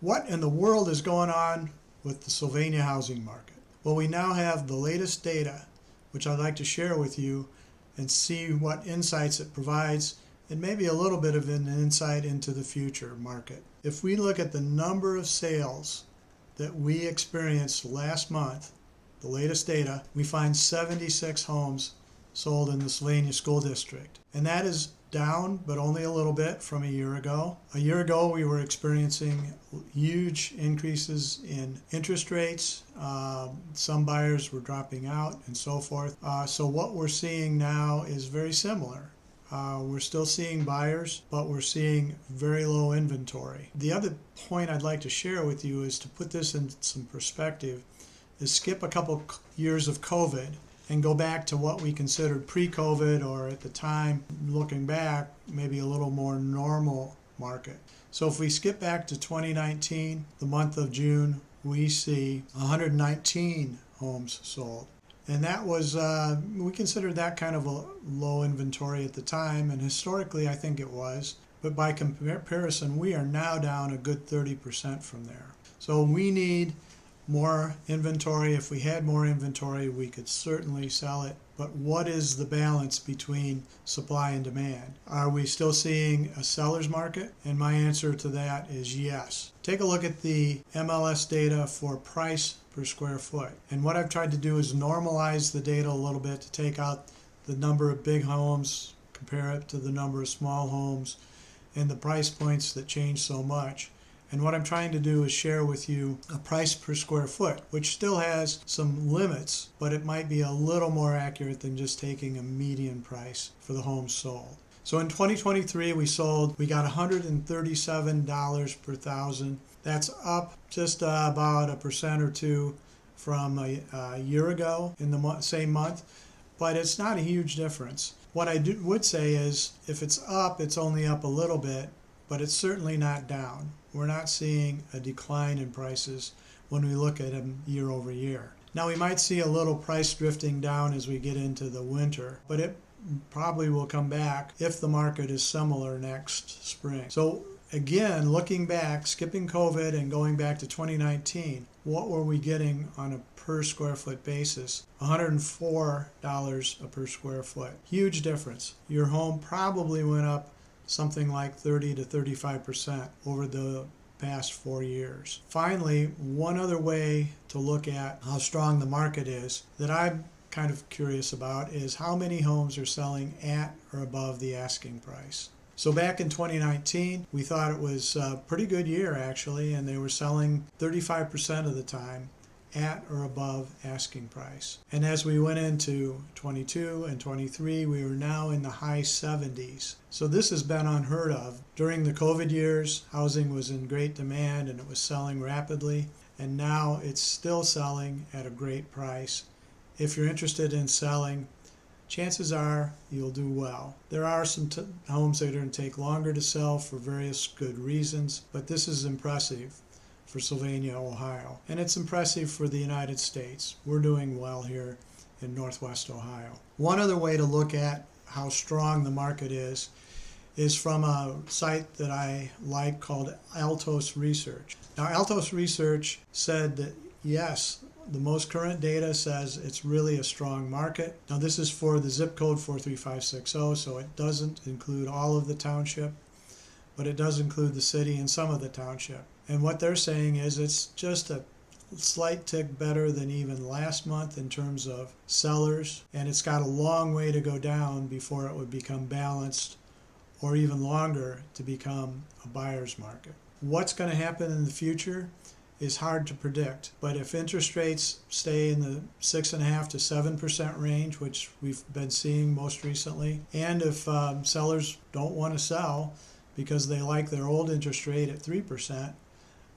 What in the world is going on with the Sylvania housing market? Well, we now have the latest data, which I'd like to share with you and see what insights it provides and maybe a little bit of an insight into the future market. If we look at the number of sales that we experienced last month, the latest data, we find 76 homes sold in the Sylvania School District. And that is down, but only a little bit from a year ago. A year ago, we were experiencing huge increases in interest rates. Some buyers were dropping out and so forth. So what we're seeing now is very similar. We're still seeing buyers, but we're seeing very low inventory. The other point I'd like to share with you is to put this in some perspective, is skip a couple years of COVID and go back to what we considered pre-COVID, or at the time, looking back, maybe a little more normal market. So if we skip back to 2019, the month of June, we see 119 homes sold. And that was, we considered that kind of a low inventory at the time, and historically I think it was. But by comparison, we are now down a good 30% from there. So we need more inventory. If we had more inventory, we could certainly sell it. But what is the balance between supply and demand? Are we still seeing a seller's market? And my answer to that is yes. Take a look at the MLS data for price per square foot. And what I've tried to do is normalize the data a little bit to take out the number of big homes, compare it to the number of small homes, and the price points that change so much. And what I'm trying to do is share with you a price per square foot, which still has some limits, but it might be a little more accurate than just taking a median price for the homes sold. So in 2023, we got $137 per thousand. That's up just about 1% or 2% from a year ago in the same month, but it's not a huge difference. What I would say is if it's up, it's only up a little bit, but it's certainly not down. We're not seeing a decline in prices when we look at them year over year. Now we might see a little price drifting down as we get into the winter, but it probably will come back if the market is similar next spring. So again, looking back, skipping COVID and going back to 2019, what were we getting on a per square foot basis? $104 per square foot. Huge difference. Your home probably went up something like 30 to 35% over the past 4 years. Finally, one other way to look at how strong the market is that I'm kind of curious about is how many homes are selling at or above the asking price. So back in 2019, we thought it was a pretty good year actually, and they were selling 35% of the time at or above asking price. And as we went into 22 and 23, we were now in the high 70s. So this has been unheard of. During the COVID years, housing was in great demand and it was selling rapidly, and now it's still selling at a great price. If you're interested in selling, chances are you'll do well. There are some homes that are going to take longer to sell for various good reasons, but this is impressive for Sylvania, Ohio. And it's impressive for the United States. We're doing well here in Northwest Ohio. One other way to look at how strong the market is from a site that I like called Altos Research. Now, Altos Research said that yes, the most current data says it's really a strong market. Now, this is for the zip code 43560, so it doesn't include all of the township, but it does include the city and some of the township. And what they're saying is it's just a slight tick better than even last month in terms of sellers, and it's got a long way to go down before it would become balanced, or even longer to become a buyer's market. What's going to happen in the future is hard to predict, but if interest rates stay in the 6.5% to 7% range, which we've been seeing most recently, and if sellers don't want to sell because they like their old interest rate at 3%,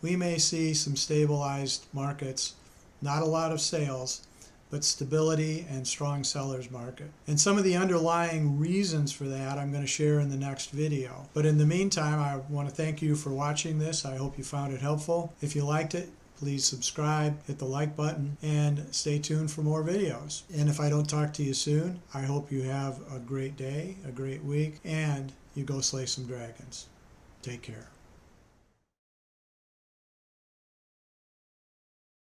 we may see some stabilized markets, not a lot of sales, but stability and strong sellers market. And some of the underlying reasons for that I'm going to share in the next video. But in the meantime, I want to thank you for watching this. I hope you found it helpful. If you liked it, please subscribe, hit the like button, and stay tuned for more videos. And if I don't talk to you soon, I hope you have a great day, a great week, and you go slay some dragons. Take care.